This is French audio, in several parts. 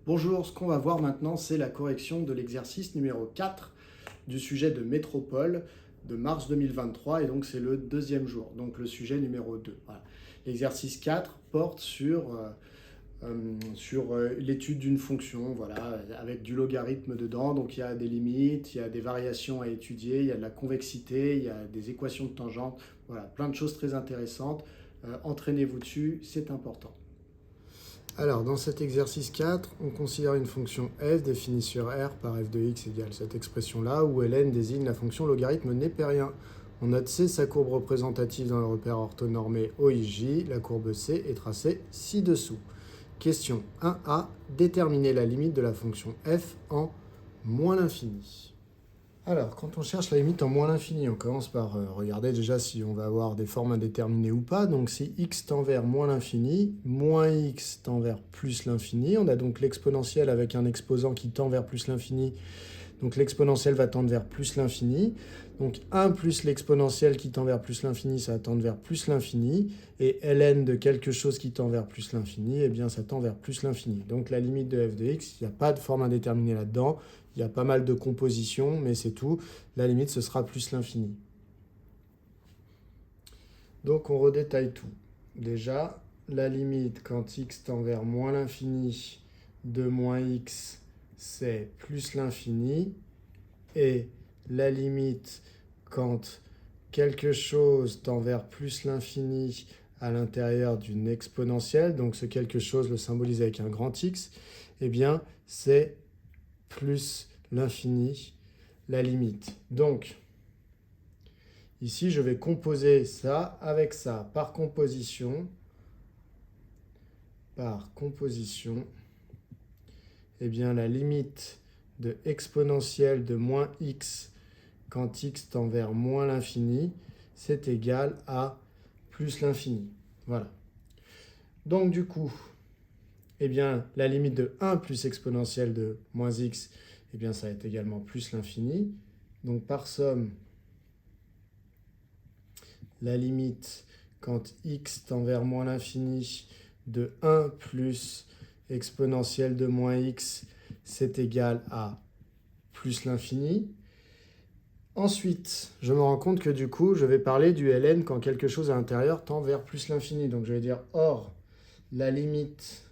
Bonjour, ce qu'on va voir maintenant, c'est la correction de l'exercice numéro 4 du sujet de métropole de mars 2023, et donc c'est le deuxième jour, donc le sujet numéro 2. Voilà. L'exercice 4 porte sur l'étude d'une fonction, voilà, avec du logarithme dedans, donc il y a des limites, il y a des variations à étudier, il y a de la convexité, il y a des équations de tangente, voilà, plein de choses très intéressantes. Entraînez-vous dessus, c'est important. Alors, dans cet exercice 4, on considère une fonction f définie sur R par f de x égale cette expression-là, où ln désigne la fonction logarithme népérien. On note C, sa courbe représentative dans le repère orthonormé OIJ. La courbe C est tracée ci-dessous. Question 1a, déterminer la limite de la fonction f en moins l'infini. Alors, quand on cherche la limite en moins l'infini, on commence par regarder déjà si on va avoir des formes indéterminées ou pas. Donc, si x tend vers moins l'infini, moins x tend vers plus l'infini. On a donc l'exponentielle avec un exposant qui tend vers plus l'infini. Donc, l'exponentielle va tendre vers plus l'infini. Donc, 1 plus l'exponentielle qui tend vers plus l'infini, ça va tendre vers plus l'infini. Et ln de quelque chose qui tend vers plus l'infini, eh bien, ça tend vers plus l'infini. Donc, la limite de f de x, il n'y a pas de forme indéterminée là-dedans. Il y a pas mal de compositions, mais c'est tout. La limite, ce sera plus l'infini. Donc, on redétaille tout. Déjà, la limite, quand x tend vers moins l'infini de moins x, c'est plus l'infini. Et la limite, quand quelque chose tend vers plus l'infini à l'intérieur d'une exponentielle, donc ce quelque chose le symbolise avec un grand X, eh bien, c'est plus l'infini, la limite. Donc, ici, je vais composer ça avec ça. Par composition, eh bien, la limite de exponentielle de moins x quand x tend vers moins l'infini, c'est égal à plus l'infini. Voilà. Donc, du coup, eh bien, la limite de 1 plus exponentielle de moins x, eh bien, ça va être également plus l'infini. Donc, par somme, la limite quand x tend vers moins l'infini de 1 plus exponentielle de moins x, c'est égal à plus l'infini. Ensuite, je me rends compte que du coup, je vais parler du ln quand quelque chose à l'intérieur tend vers plus l'infini. Donc, je vais dire, or, la limite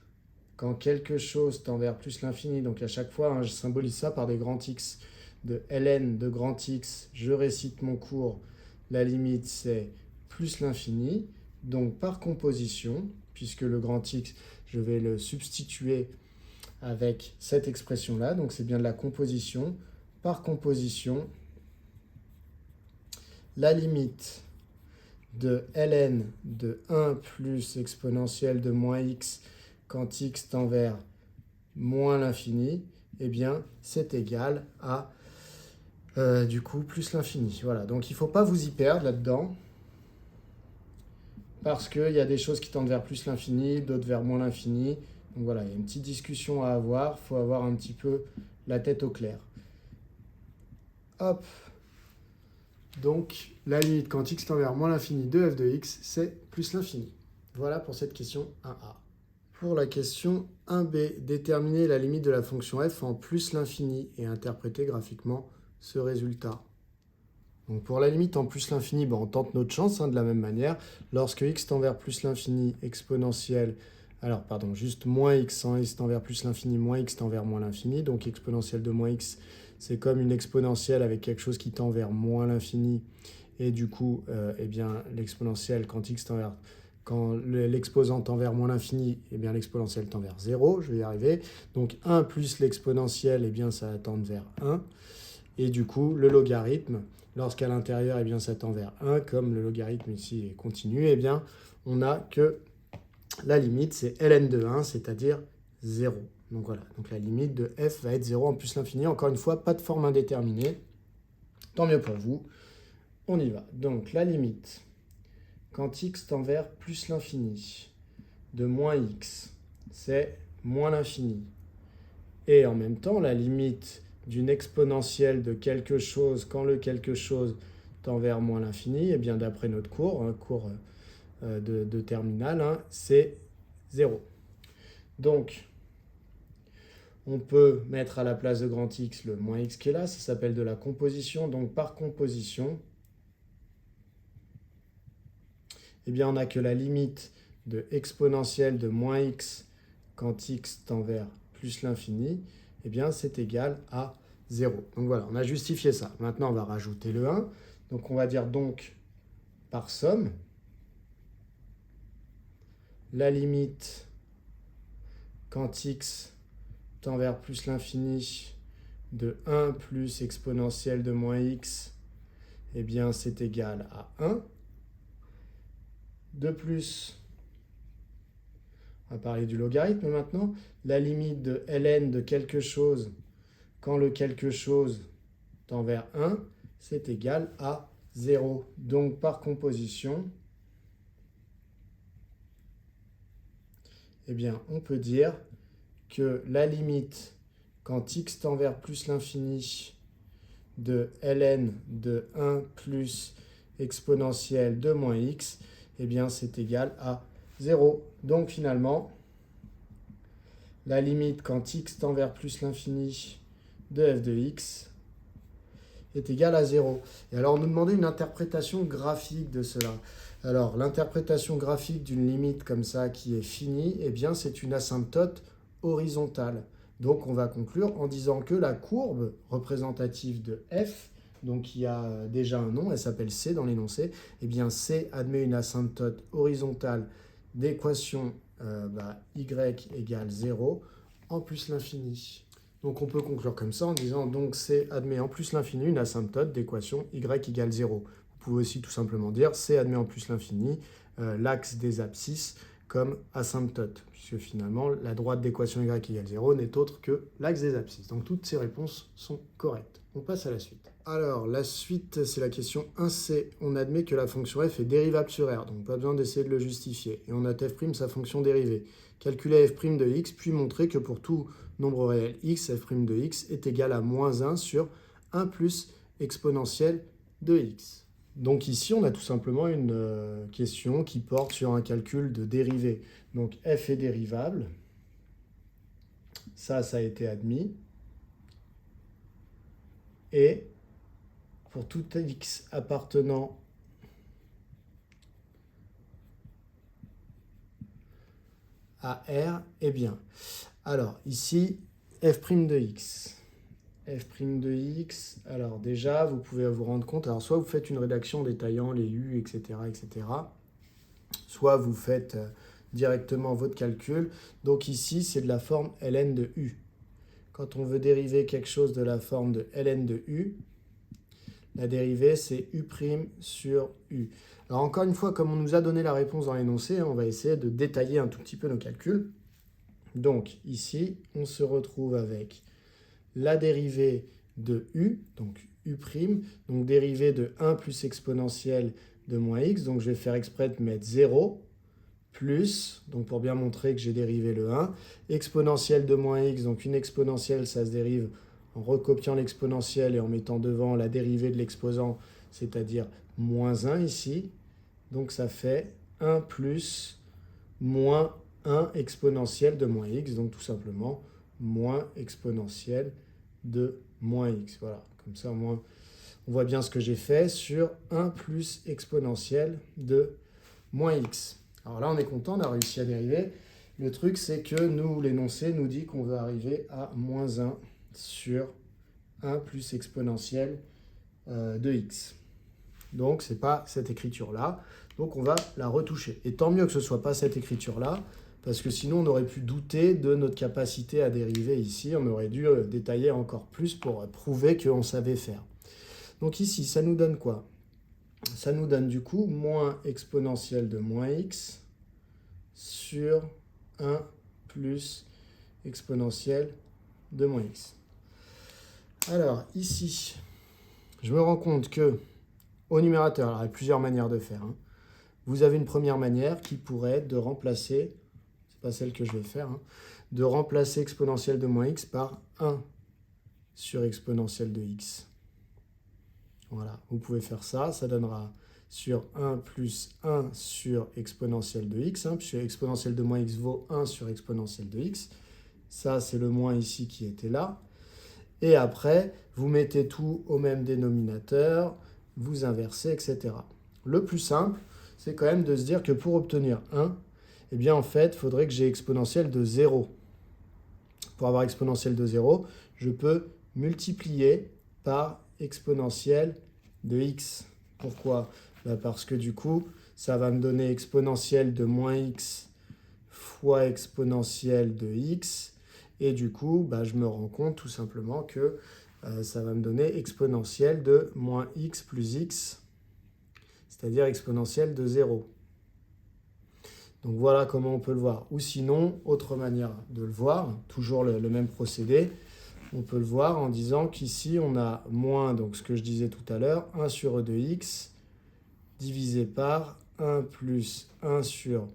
quand quelque chose tend vers plus l'infini, donc à chaque fois, je symbolise ça par des grands x, de ln de grand x, je récite mon cours, la limite c'est plus l'infini, donc par composition, puisque le grand x, je vais le substituer avec cette expression-là, donc c'est bien de la composition, par composition, la limite de ln de 1 plus exponentielle de moins x quand x tend vers moins l'infini, eh bien, c'est égal à, du coup, plus l'infini. Voilà, donc il ne faut pas vous y perdre là-dedans, parce qu'il y a des choses qui tendent vers plus l'infini, d'autres vers moins l'infini. Donc voilà, il y a une petite discussion à avoir, il faut avoir un petit peu la tête au clair. Hop. Donc, la limite quand x tend vers moins l'infini de f de x, c'est plus l'infini. Voilà pour cette question 1a. Pour la question 1b, déterminer la limite de la fonction f en plus l'infini et interpréter graphiquement ce résultat. Donc pour la limite en plus l'infini, on tente notre chance de la même manière. Lorsque x tend vers plus l'infini, exponentielle, juste moins x sans x tend vers plus l'infini, moins x tend vers moins l'infini. Donc exponentielle de moins x, c'est comme une exponentielle avec quelque chose qui tend vers moins l'infini. Et du coup, eh bien, l'exponentielle, quand l'exposant tend vers moins l'infini, eh bien l'exponentielle tend vers 0, je vais y arriver. Donc 1 plus l'exponentielle, eh bien ça va tendre vers 1. Et du coup, le logarithme, lorsqu'à l'intérieur, eh bien ça tend vers 1, comme le logarithme ici est continu, eh bien on a que la limite, c'est ln de 1, c'est-à-dire 0. Donc voilà, donc la limite de f va être 0 en plus l'infini. Encore une fois, pas de forme indéterminée. Tant mieux pour vous. On y va. Donc la limite, quand x tend vers plus l'infini, de moins x, c'est moins l'infini. Et en même temps, la limite d'une exponentielle de quelque chose, quand le quelque chose tend vers moins l'infini, et bien d'après notre cours, cours de terminale, c'est 0. Donc, On peut mettre à la place de grand X le moins X qui est là, ça s'appelle de la composition. Donc par composition, eh bien on n'a que la limite de exponentielle de moins X quand X tend vers plus l'infini, eh bien c'est égal à 0. Donc voilà, on a justifié ça. Maintenant on va rajouter le 1. Donc on va dire donc par somme, la limite quand X tend vers plus l'infini de 1 plus exponentielle de moins X, eh bien c'est égal à 1. De plus, on va parler du logarithme maintenant, la limite de ln de quelque chose quand le quelque chose tend vers 1, c'est égal à 0. Donc par composition, eh bien, on peut dire que la limite quand x tend vers plus l'infini de ln de 1 plus exponentielle de moins x, eh bien c'est égal à 0. Donc finalement, la limite quand x tend vers plus l'infini de f de x est égale à 0. Et alors on nous demandait une interprétation graphique de cela. Alors l'interprétation graphique d'une limite comme ça qui est finie, eh bien c'est une asymptote horizontale. Donc on va conclure en disant que la courbe représentative de f, donc qui a déjà un nom, elle s'appelle C dans l'énoncé, eh bien C admet une asymptote horizontale d'équation y égale 0 en plus l'infini. Donc on peut conclure comme ça en disant donc C admet en plus l'infini une asymptote d'équation y égale 0. Vous pouvez aussi tout simplement dire C admet en plus l'infini l'axe des abscisses comme asymptote, puisque finalement la droite d'équation y égale 0 n'est autre que l'axe des abscisses. Donc toutes ces réponses sont correctes. On passe à la suite. Alors la suite, c'est la question 1c. On admet que la fonction f est dérivable sur R, donc pas besoin d'essayer de le justifier. Et on note f' sa fonction dérivée. Calculer f' de x, puis montrer que pour tout nombre réel x, f' de x est égal à moins 1 sur 1 plus exponentielle de x. Donc ici, on a tout simplement une question qui porte sur un calcul de dérivée. Donc f est dérivable. Ça a été admis. Et pour tout x appartenant à R, eh bien, alors ici, f' de x. F' de x, alors déjà, vous pouvez vous rendre compte, alors soit vous faites une rédaction détaillant les u, etc., soit vous faites directement votre calcul. Donc ici, c'est de la forme ln de u. Quand on veut dériver quelque chose de la forme de ln de u, la dérivée, c'est u' sur u. Alors encore une fois, comme on nous a donné la réponse dans l'énoncé, on va essayer de détailler un tout petit peu nos calculs. Donc ici, on se retrouve avec la dérivée de u, donc u', donc dérivée de 1 plus exponentielle de moins x, donc je vais faire exprès de mettre 0, plus, donc pour bien montrer que j'ai dérivé le 1, exponentielle de moins x, donc une exponentielle, ça se dérive en recopiant l'exponentielle et en mettant devant la dérivée de l'exposant, c'est-à-dire moins 1 ici, donc ça fait 1 plus moins 1 exponentielle de moins x, donc tout simplement moins exponentielle de moins x. Voilà, comme ça au moins on voit bien ce que j'ai fait sur 1 plus exponentielle de moins x. Alors là on est content, on a réussi à dériver. Le truc c'est que nous, l'énoncé nous dit qu'on veut arriver à moins 1 sur 1 plus exponentielle de x. Donc ce n'est pas cette écriture-là, donc on va la retoucher. Et tant mieux que ce ne soit pas cette écriture-là, parce que sinon on aurait pu douter de notre capacité à dériver ici, on aurait dû détailler encore plus pour prouver qu'on savait faire. Donc ici, ça nous donne quoi? Ça nous donne du coup moins exponentielle de moins x sur 1 plus exponentielle de moins x. Alors ici, je me rends compte que au numérateur, alors il y a plusieurs manières de faire. Vous avez une première manière qui pourrait être de remplacer, c'est pas celle que je vais faire, de remplacer exponentielle de moins x par 1 sur exponentielle de x. Voilà, vous pouvez faire ça, ça donnera sur 1 plus 1 sur exponentielle de x, puisque exponentielle de moins x vaut 1 sur exponentielle de x. Ça, c'est le moins ici qui était là. Et après, vous mettez tout au même dénominateur, vous inversez, etc. Le plus simple, c'est quand même de se dire que pour obtenir 1, eh bien, en fait, il faudrait que j'ai exponentielle de 0. Pour avoir exponentielle de 0, je peux multiplier par exponentielle de x. Pourquoi? Parce que du coup, ça va me donner exponentielle de moins x fois exponentielle de x. Et du coup, je me rends compte tout simplement que ça va me donner exponentielle de moins x plus x, c'est-à-dire exponentielle de 0. Donc voilà comment on peut le voir. Ou sinon, autre manière de le voir, toujours le même procédé, on peut le voir en disant qu'ici on a moins, donc ce que je disais tout à l'heure, 1 sur e de x divisé par 1 plus 1 sur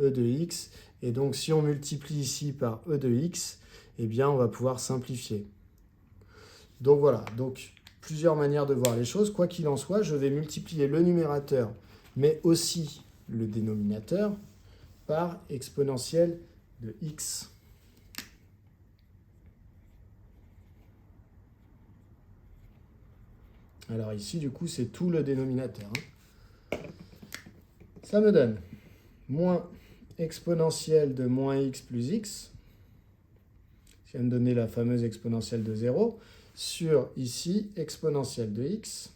e de x. Et donc si on multiplie ici par e de x, eh bien on va pouvoir simplifier. Donc voilà, donc plusieurs manières de voir les choses. Quoi qu'il en soit, je vais multiplier le numérateur, mais aussi le dénominateur, par exponentielle de x. Alors ici, du coup, c'est tout le dénominateur. Ça me donne moins exponentielle de moins x plus x, qui va me donner la fameuse exponentielle de 0, sur ici, exponentielle de x,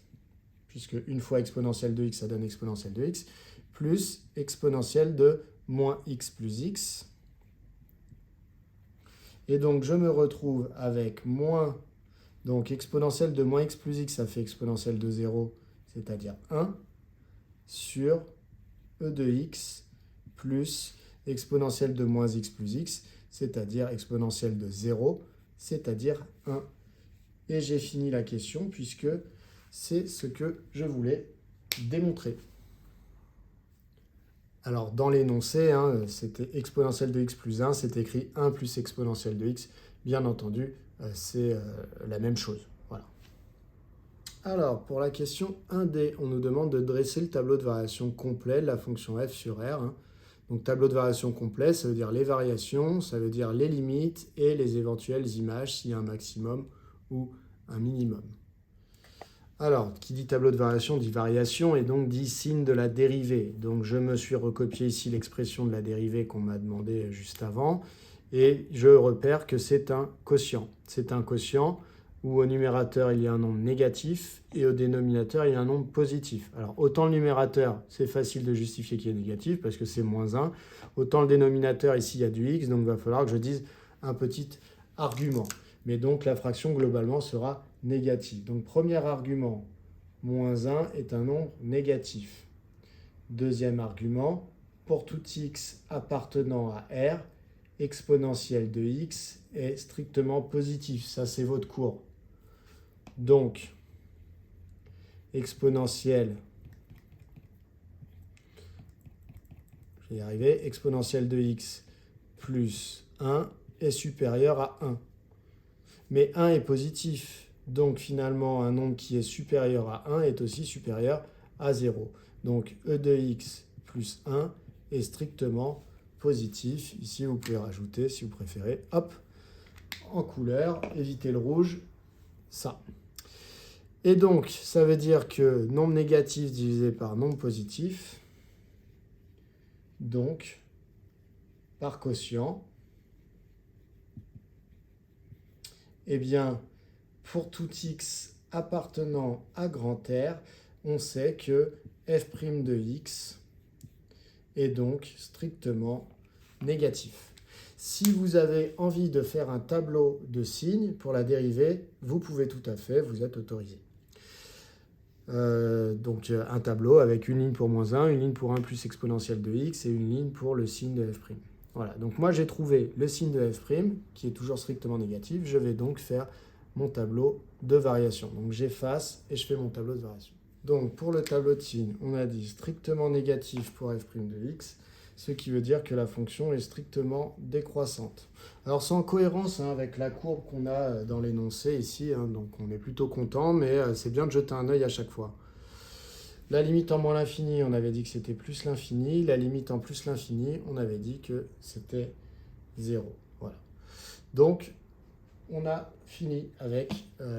puisque une fois exponentielle de x, ça donne exponentielle de x, plus exponentielle de moins x plus x. Et donc, je me retrouve avec moins, donc exponentielle de moins x plus x, ça fait exponentielle de 0, c'est-à-dire 1, sur e de x plus exponentielle de moins x plus x, c'est-à-dire exponentielle de 0, c'est-à-dire 1. Et j'ai fini la question puisque c'est ce que je voulais démontrer. Alors, dans l'énoncé, c'était exponentielle de x plus 1, c'est écrit 1 plus exponentielle de x. Bien entendu, c'est la même chose. Voilà. Alors, pour la question 1D, on nous demande de dresser le tableau de variation complet de la fonction f sur R. Donc, tableau de variation complet, ça veut dire les variations, ça veut dire les limites et les éventuelles images s'il y a un maximum ou un minimum. Alors, qui dit tableau de variation dit variation et donc dit signe de la dérivée. Donc, je me suis recopié ici l'expression de la dérivée qu'on m'a demandé juste avant et je repère que c'est un quotient. C'est un quotient où au numérateur, il y a un nombre négatif et au dénominateur, il y a un nombre positif. Alors, autant le numérateur, c'est facile de justifier qu'il est négatif parce que c'est moins 1. Autant le dénominateur, ici, il y a du x, donc il va falloir que je dise un petit argument. Mais donc, la fraction, globalement, sera négative. Donc, premier argument, moins 1 est un nombre négatif. Deuxième argument, pour tout x appartenant à R, exponentielle de x est strictement positif. Ça, c'est votre cours. Donc, exponentielle, je vais y arriver, exponentielle de x plus 1 est supérieur à 1. Mais 1 est positif. Donc finalement, un nombre qui est supérieur à 1 est aussi supérieur à 0. Donc e de x plus 1 est strictement positif. Ici, vous pouvez rajouter, si vous préférez, hop, en couleur, évitez le rouge, ça. Et donc, ça veut dire que nombre négatif divisé par nombre positif, donc par quotient, eh bien, pour tout x appartenant à grand R, on sait que f' de x est donc strictement négatif. Si vous avez envie de faire un tableau de signes pour la dérivée, vous pouvez tout à fait, vous êtes autorisé. Donc un tableau avec une ligne pour moins 1, une ligne pour 1 plus exponentielle de x et une ligne pour le signe de f'. Voilà, donc moi j'ai trouvé le signe de f' qui est toujours strictement négatif. Je vais donc faire mon tableau de variation. Donc j'efface et je fais mon tableau de variation. Donc pour le tableau de signe, on a dit strictement négatif pour f' de x, ce qui veut dire que la fonction est strictement décroissante. Alors c'est en cohérence avec la courbe qu'on a dans l'énoncé ici, donc on est plutôt content, mais c'est bien de jeter un œil à chaque fois. La limite en moins l'infini, on avait dit que c'était plus l'infini. La limite en plus l'infini, on avait dit que c'était 0. Voilà. Donc, on a fini avec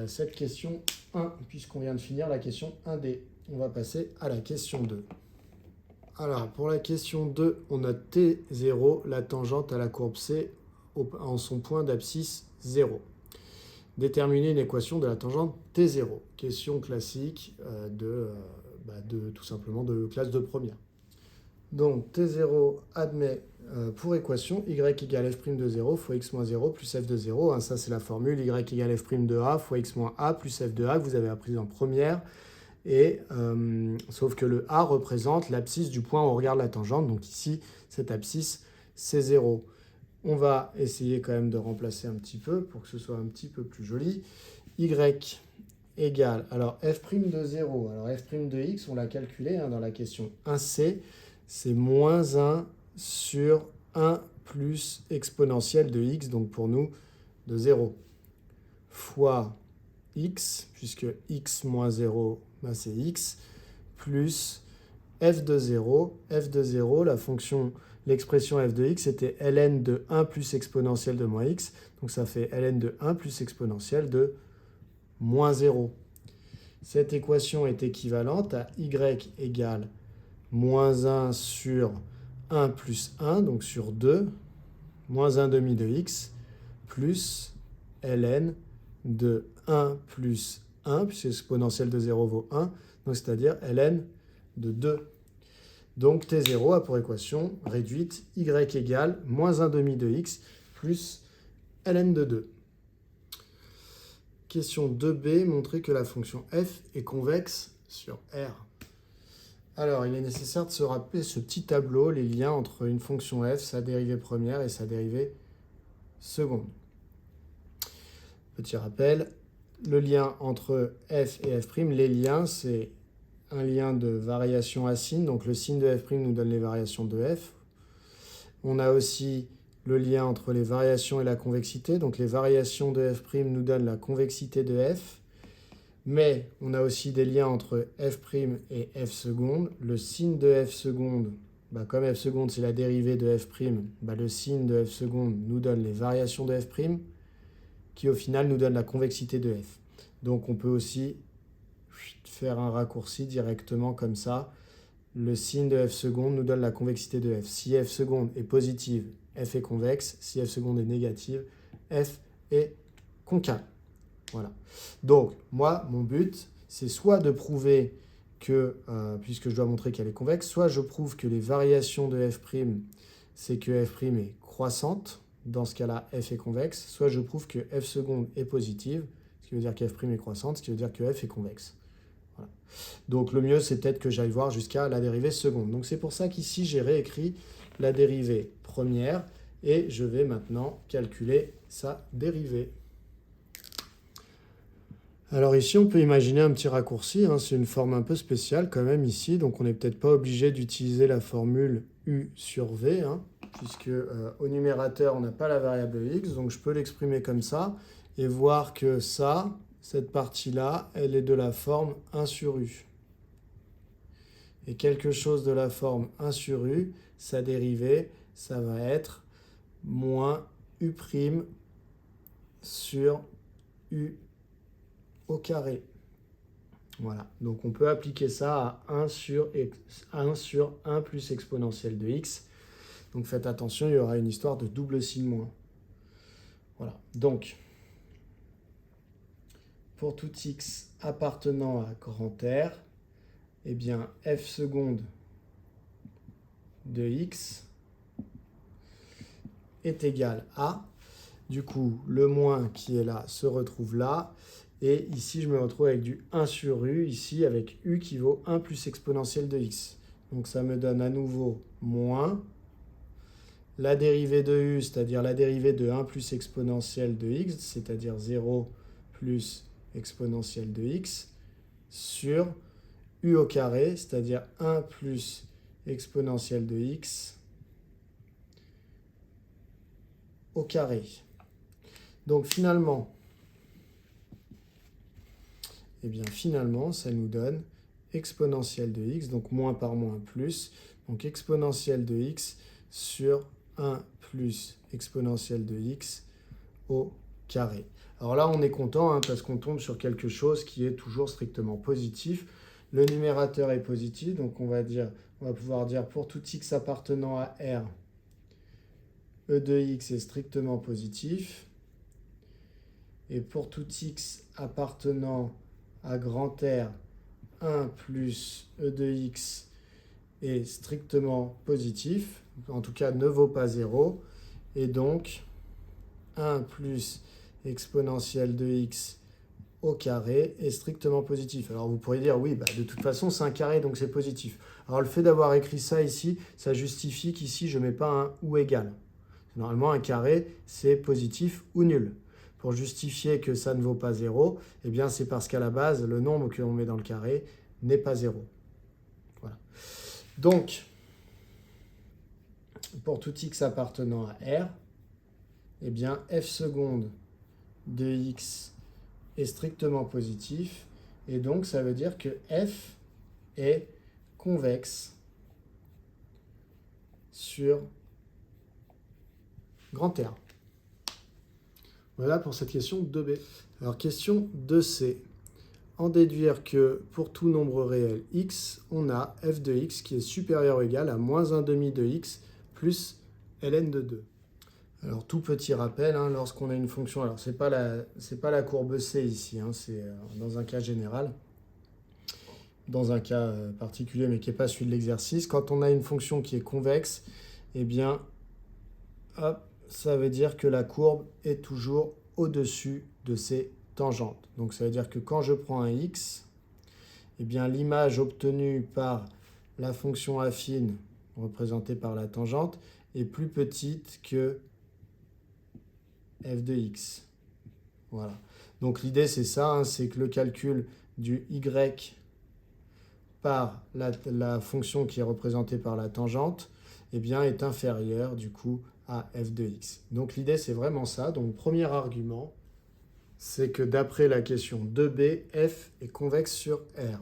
cette question 1, puisqu'on vient de finir la question 1D. On va passer à la question 2. Alors, pour la question 2, on a T0, la tangente à la courbe C en son point d'abscisse 0. Déterminer une équation de la tangente T0. Question classique tout simplement de classe de première. Donc, T0 admet pour équation y égale f' de 0 fois x moins 0 plus f de 0. Hein, ça, c'est la formule y égale f' de a fois x moins a plus f de a que vous avez appris en première. Et sauf que le a représente l'abscisse du point où on regarde la tangente. Donc ici, cette abscisse, c'est 0. On va essayer quand même de remplacer un petit peu pour que ce soit un petit peu plus joli. Y égale, alors f' de 0. Alors f' de x, on l'a calculé dans la question 1c. C'est moins 1 sur 1 plus exponentielle de x, donc pour nous, de 0, fois x, puisque x moins 0, c'est x, plus f de 0. F de 0, la fonction, l'expression f de x, c'était ln de 1 plus exponentielle de moins x, donc ça fait ln de 1 plus exponentielle de moins 0. Cette équation est équivalente à y égale moins 1 sur 1 plus 1, donc sur 2, moins 1 demi de x, plus ln de 1 plus 1, puisque l'exponentielle de 0 vaut 1, donc c'est-à-dire ln de 2. Donc T0 a pour équation réduite y égale moins 1 demi de x plus ln de 2. Question 2b, montrer que la fonction f est convexe sur R. Alors, il est nécessaire de se rappeler ce petit tableau, les liens entre une fonction f, sa dérivée première et sa dérivée seconde. Petit rappel, le lien entre f et f', les liens, c'est un lien de variation à signe, donc le signe de f' nous donne les variations de f. On a aussi le lien entre les variations et la convexité, donc les variations de f' nous donnent la convexité de f. Mais on a aussi des liens entre f' et f seconde. Le signe de f seconde, comme f seconde c'est la dérivée de f', le signe de f seconde nous donne les variations de f', qui au final nous donne la convexité de f. Donc on peut aussi faire un raccourci directement comme ça. Le signe de f seconde nous donne la convexité de f. Si f seconde est positive, f est convexe. Si f seconde est négative, f est concave. Voilà. Donc, moi, mon but, c'est soit de prouver que, puisque je dois montrer qu'elle est convexe, soit je prouve que les variations de f', c'est que f' est croissante. Dans ce cas-là, f est convexe. Soit je prouve que f seconde est positive, ce qui veut dire que f' est croissante, ce qui veut dire que f est convexe. Voilà. Donc, le mieux, c'est peut-être que j'aille voir jusqu'à la dérivée seconde. Donc, c'est pour ça qu'ici, j'ai réécrit la dérivée première et je vais maintenant calculer sa dérivée. Alors ici, on peut imaginer un petit raccourci, c'est une forme un peu spéciale quand même ici, donc on n'est peut-être pas obligé d'utiliser la formule U sur V, puisque au numérateur, on n'a pas la variable x, donc je peux l'exprimer comme ça, et voir que ça, cette partie-là, elle est de la forme 1 sur U. Et quelque chose de la forme 1 sur U, sa dérivée, ça va être moins U' sur U au carré. Voilà, donc on peut appliquer ça à 1 sur 1 plus exponentielle de x. Donc faites attention, il y aura une histoire de double signe moins. Voilà, donc pour tout x appartenant à grand R, eh bien f seconde de x est égal à, du coup le moins qui est là se retrouve là. Et ici, je me retrouve avec du 1 sur U, ici avec U qui vaut 1 plus exponentielle de x. Donc ça me donne à nouveau moins la dérivée de U, c'est-à-dire la dérivée de 1 plus exponentielle de x, c'est-à-dire 0 plus exponentielle de x, sur U au carré, c'est-à-dire 1 plus exponentielle de x au carré. Donc finalement, ça nous donne exponentielle de x, donc moins par moins plus, donc exponentielle de x sur 1 plus exponentielle de x au carré. Alors là, on est content parce qu'on tombe sur quelque chose qui est toujours strictement positif. Le numérateur est positif, donc on va pouvoir dire pour tout x appartenant à R, E de x est strictement positif. Et pour tout x appartenant à grand R, 1 plus E de x est strictement positif, en tout cas ne vaut pas 0, et donc 1 plus exponentielle de x au carré est strictement positif. Alors vous pourriez dire, oui, de toute façon c'est un carré, donc c'est positif. Alors le fait d'avoir écrit ça ici, ça justifie qu'ici je ne mets pas un ou égal. Normalement un carré c'est positif ou nul. Pour justifier que ça ne vaut pas 0, eh bien c'est parce qu'à la base, le nombre que l'on met dans le carré n'est pas 0. Voilà. Donc, pour tout x appartenant à R, eh bien f seconde de x est strictement positif. Et donc, ça veut dire que f est convexe sur grand R. Voilà pour cette question 2b. Alors, question 2c. En déduire que pour tout nombre réel x, on a f de x qui est supérieur ou égal à moins 1 demi de x plus ln de 2. Alors, tout petit rappel, lorsqu'on a une fonction, alors c'est pas la courbe C ici, c'est dans un cas général, dans un cas particulier, mais qui n'est pas celui de l'exercice. Quand on a une fonction qui est convexe, eh bien, hop, ça veut dire que la courbe est toujours au-dessus de ses tangentes. Donc ça veut dire que quand je prends un x, eh bien l'image obtenue par la fonction affine représentée par la tangente est plus petite que f de x. Voilà. Donc l'idée c'est ça, c'est que le calcul du y par la fonction qui est représentée par la tangente, eh bien, est inférieur du coup à f de x. Donc l'idée c'est vraiment ça. Donc premier argument, c'est que d'après la question 2b, f est convexe sur R.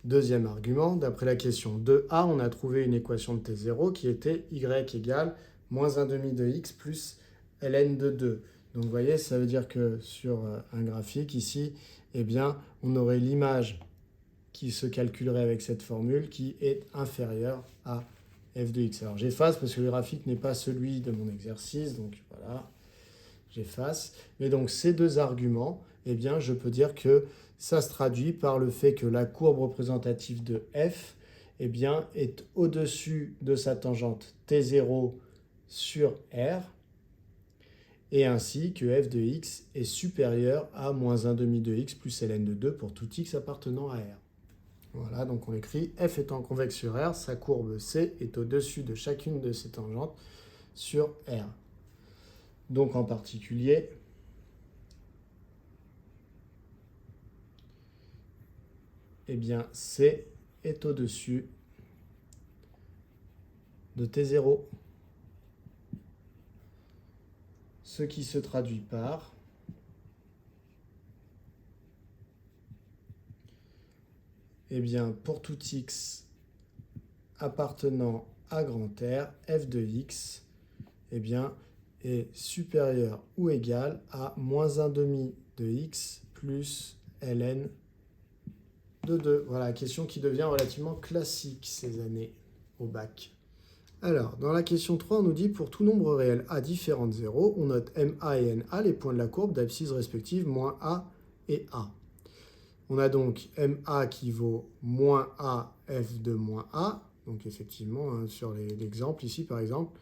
Deuxième argument, d'après la question 2a, on a trouvé une équation de T0 qui était y égale moins 1 demi de x plus ln de 2. Donc vous voyez, ça veut dire que sur un graphique ici, eh bien, on aurait l'image qui se calculerait avec cette formule qui est inférieure à f de x. Alors j'efface parce que le graphique n'est pas celui de mon exercice, donc voilà. J'efface. Mais donc ces deux arguments, eh bien, je peux dire que ça se traduit par le fait que la courbe représentative de f eh bien, est au-dessus de sa tangente T0 sur R, et ainsi que f de x est supérieur à moins 1 demi de x plus ln de 2 pour tout x appartenant à R. Voilà, donc on écrit f étant convexe sur R, sa courbe C est au-dessus de chacune de ses tangentes sur R. Donc en particulier, eh bien C est au-dessus de T0. Ce qui se traduit par eh bien pour tout x appartenant à grand R, f de x eh bien, est supérieur ou égal à moins 1 demi de x plus ln de 2. Voilà, question qui devient relativement classique ces années au bac. Alors, dans la question 3, on nous dit pour tout nombre réel a différent de 0, on note MA et NA, les points de la courbe d'abscisse respective, moins A et A. On a donc MA qui vaut moins A, F de moins A, donc effectivement, sur l'exemple ici par exemple.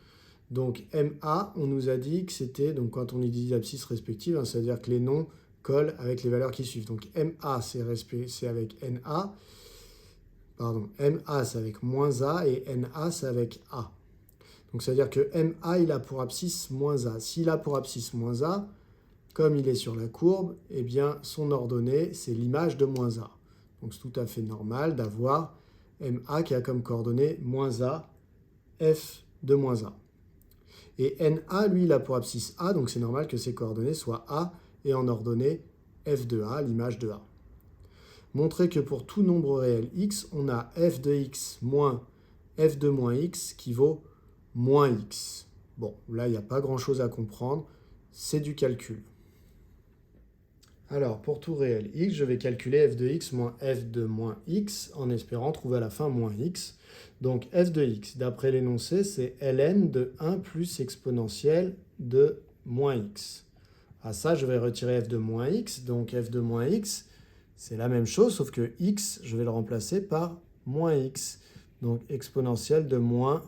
Donc MA, on nous a dit que c'était, donc quand on dit abscisse respective, c'est-à-dire que les noms collent avec les valeurs qui suivent. Donc MA, c'est avec NA. Pardon, MA, c'est avec moins A et NA, c'est avec A. Donc, c'est-à-dire que MA, il a pour abscisse moins A. S'il a pour abscisse moins A, comme il est sur la courbe, eh bien, son ordonnée, c'est l'image de moins A. Donc, c'est tout à fait normal d'avoir MA qui a comme coordonnée moins A, F de moins A. Et NA, lui, il a pour abscisse A, donc c'est normal que ses coordonnées soient A et en ordonnée F de A, l'image de A. Montrer que pour tout nombre réel x, on a f de x moins f de moins x qui vaut moins x. Bon, là, il n'y a pas grand-chose à comprendre. c'est du calcul. Alors, pour tout réel x, je vais calculer f de x moins f de moins x en espérant trouver à la fin moins x. Donc, f de x, d'après l'énoncé, c'est ln de 1 plus exponentielle de moins x. À ça, je vais retirer f de moins x. Donc, f de moins x, c'est la même chose, sauf que x, je vais le remplacer par moins x. Donc, exponentielle de moins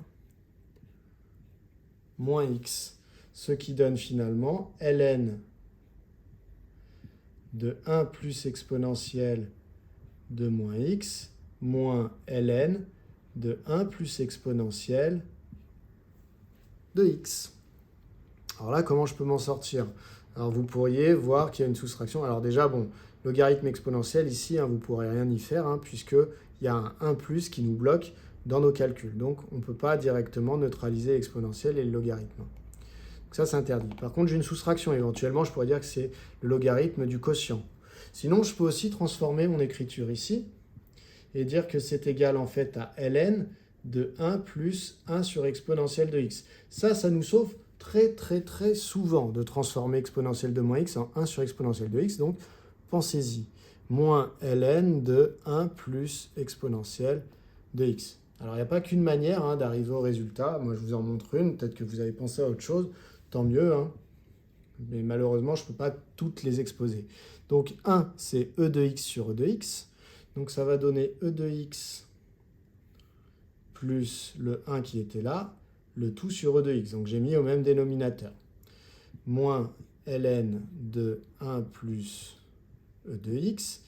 x. Ce qui donne finalement ln de 1 plus exponentielle de moins x moins ln de 1 plus exponentielle de x. Alors là, comment je peux m'en sortir? Alors vous pourriez voir qu'il y a une soustraction. Alors déjà, bon, logarithme exponentiel ici, vous ne pourrez rien y faire, puisqu'il y a un 1 plus qui nous bloque dans nos calculs. Donc on ne peut pas directement neutraliser l'exponentiel et le logarithme. Donc ça, c'est interdit. Par contre, j'ai une soustraction. Éventuellement, je pourrais dire que c'est le logarithme du quotient. Sinon, je peux aussi transformer mon écriture ici et dire que c'est égal en fait à ln de 1 plus 1 sur exponentielle de x. Ça nous sauve très souvent de transformer exponentielle de moins x en 1 sur exponentielle de x. Donc, pensez-y. Moins ln de 1 plus exponentielle de x. Alors, il n'y a pas qu'une manière d'arriver au résultat. Moi, je vous en montre une. Peut-être que vous avez pensé à autre chose. Tant mieux, mais malheureusement, je ne peux pas toutes les exposer. Donc 1, c'est e de x sur e de x. Donc ça va donner e de x plus le 1 qui était là, le tout sur e de x. Donc j'ai mis au même dénominateur. Moins ln de 1 plus e de x.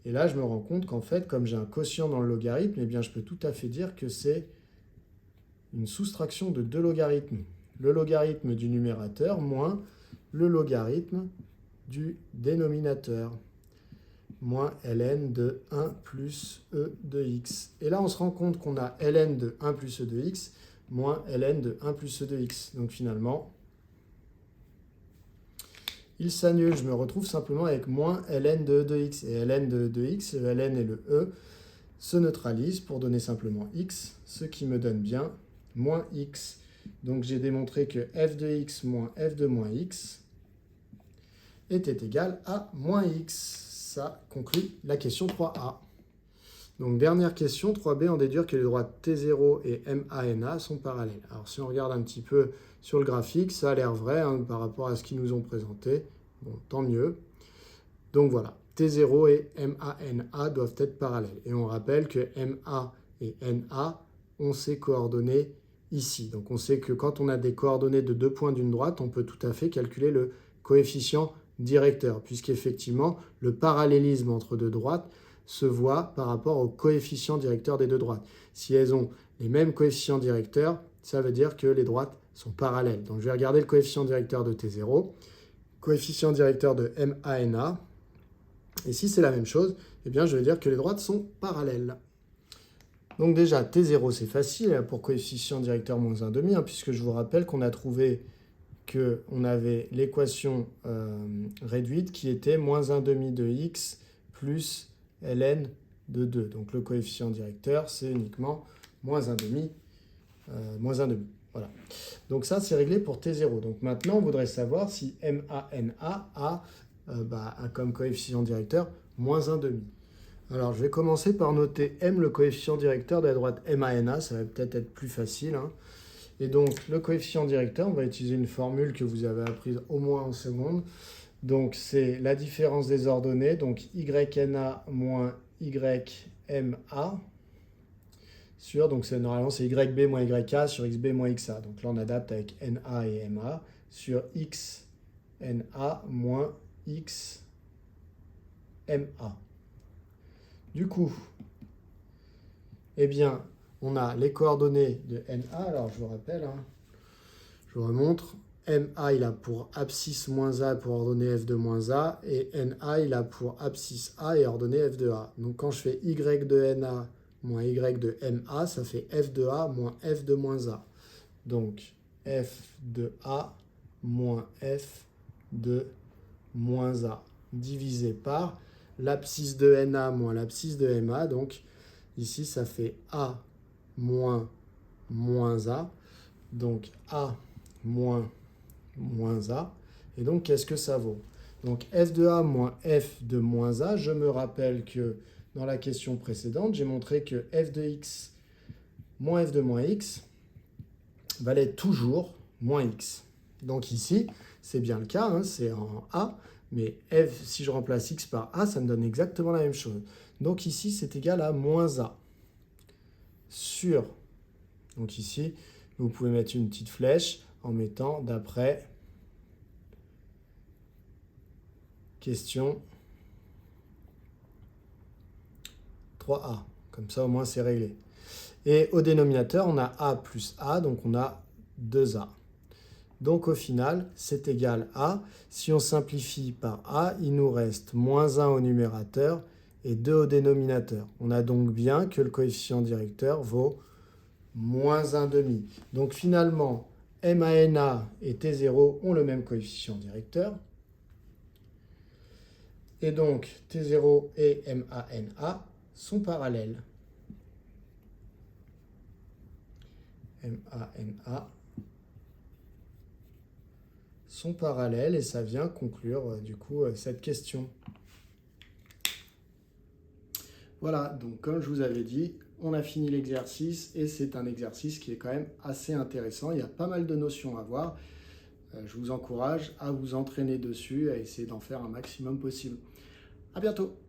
Et là, je me rends compte qu'en fait, comme j'ai un quotient dans le logarithme, eh bien, je peux tout à fait dire que c'est une soustraction de deux logarithmes. Le logarithme du numérateur moins le logarithme du dénominateur, moins ln de 1 plus e de x. Et là, on se rend compte qu'on a ln de 1 plus e de x moins ln de 1 plus e de x. Donc finalement, il s'annule. Je me retrouve simplement avec moins ln de e de x. Et ln de e de x, le ln et le e se neutralisent pour donner simplement x, ce qui me donne bien moins x. Donc j'ai démontré que f de x moins f de moins x était égal à moins x. Ça conclut la question 3a. Donc dernière question, 3b, en déduire que les droites T0 et MANA sont parallèles. Alors si on regarde un petit peu sur le graphique, ça a l'air vrai par rapport à ce qu'ils nous ont présenté. Bon, tant mieux. Donc voilà, T0 et MANA doivent être parallèles. Et on rappelle que MA et NA ont ces coordonnées ici. Donc on sait que quand on a des coordonnées de deux points d'une droite, on peut tout à fait calculer le coefficient directeur, puisqu'effectivement, le parallélisme entre deux droites se voit par rapport au coefficient directeur des deux droites. Si elles ont les mêmes coefficients directeurs, ça veut dire que les droites sont parallèles. Donc je vais regarder le coefficient directeur de T0, coefficient directeur de MANA, et si c'est la même chose, eh bien je vais dire que les droites sont parallèles. Donc déjà, T0, c'est facile pour coefficient directeur moins 1,5, puisque je vous rappelle qu'on a trouvé qu'on avait l'équation réduite qui était moins 1,5 de x plus ln de 2. Donc le coefficient directeur, c'est uniquement moins 1,5. Voilà. Donc ça, c'est réglé pour T0. Donc maintenant, on voudrait savoir si MANA a comme coefficient directeur moins 1,5. Alors, je vais commencer par noter M, le coefficient directeur de la droite MANA. Ça va peut-être être plus facile. Et donc, le coefficient directeur, on va utiliser une formule que vous avez apprise au moins en seconde. Donc, c'est la différence des ordonnées. Donc, YNA moins YMA sur, donc normalement, c'est YB moins YA sur XB moins XA. Donc là, on adapte avec NA et MA sur XNA moins XMA. Du coup, eh bien, on a les coordonnées de NA. Alors, je vous rappelle, je vous remontre. MA, il a pour abscisse moins A pour ordonner F de moins A. Et NA, il a pour abscisse A et ordonner F de A. Donc, quand je fais Y de NA moins Y de MA, ça fait F de A moins F de moins A. Donc, F de A moins F de moins A divisé par l'abscisse de NA moins l'abscisse de MA. Donc, ici, ça fait A moins A. Donc, A moins A. Et donc, qu'est-ce que ça vaut? Donc, f de a moins f de moins a, je me rappelle que dans la question précédente, j'ai montré que f de x moins f de moins x valait toujours moins x. Donc ici, c'est bien le cas, hein, c'est en a, mais f, si je remplace x par a, ça me donne exactement la même chose. Donc ici, c'est égal à moins a sur... Donc ici, vous pouvez mettre une petite flèche en mettant d'après question 3a. Comme ça, au moins, c'est réglé. Et au dénominateur, on a a plus a, donc on a 2a. Donc au final, c'est égal à, si on simplifie par a, il nous reste moins 1 au numérateur et 2 au dénominateur. On a donc bien que le coefficient directeur vaut moins 1 demi. Donc finalement, MANA et T0 ont le même coefficient directeur. Et donc T0 et MANA sont parallèles. MANA sont parallèles et ça vient conclure du coup cette question. Voilà, donc comme je vous avais dit, on a fini l'exercice et c'est un exercice qui est quand même assez intéressant. Il y a pas mal de notions à voir. Je vous encourage à vous entraîner dessus, à essayer d'en faire un maximum possible. À bientôt!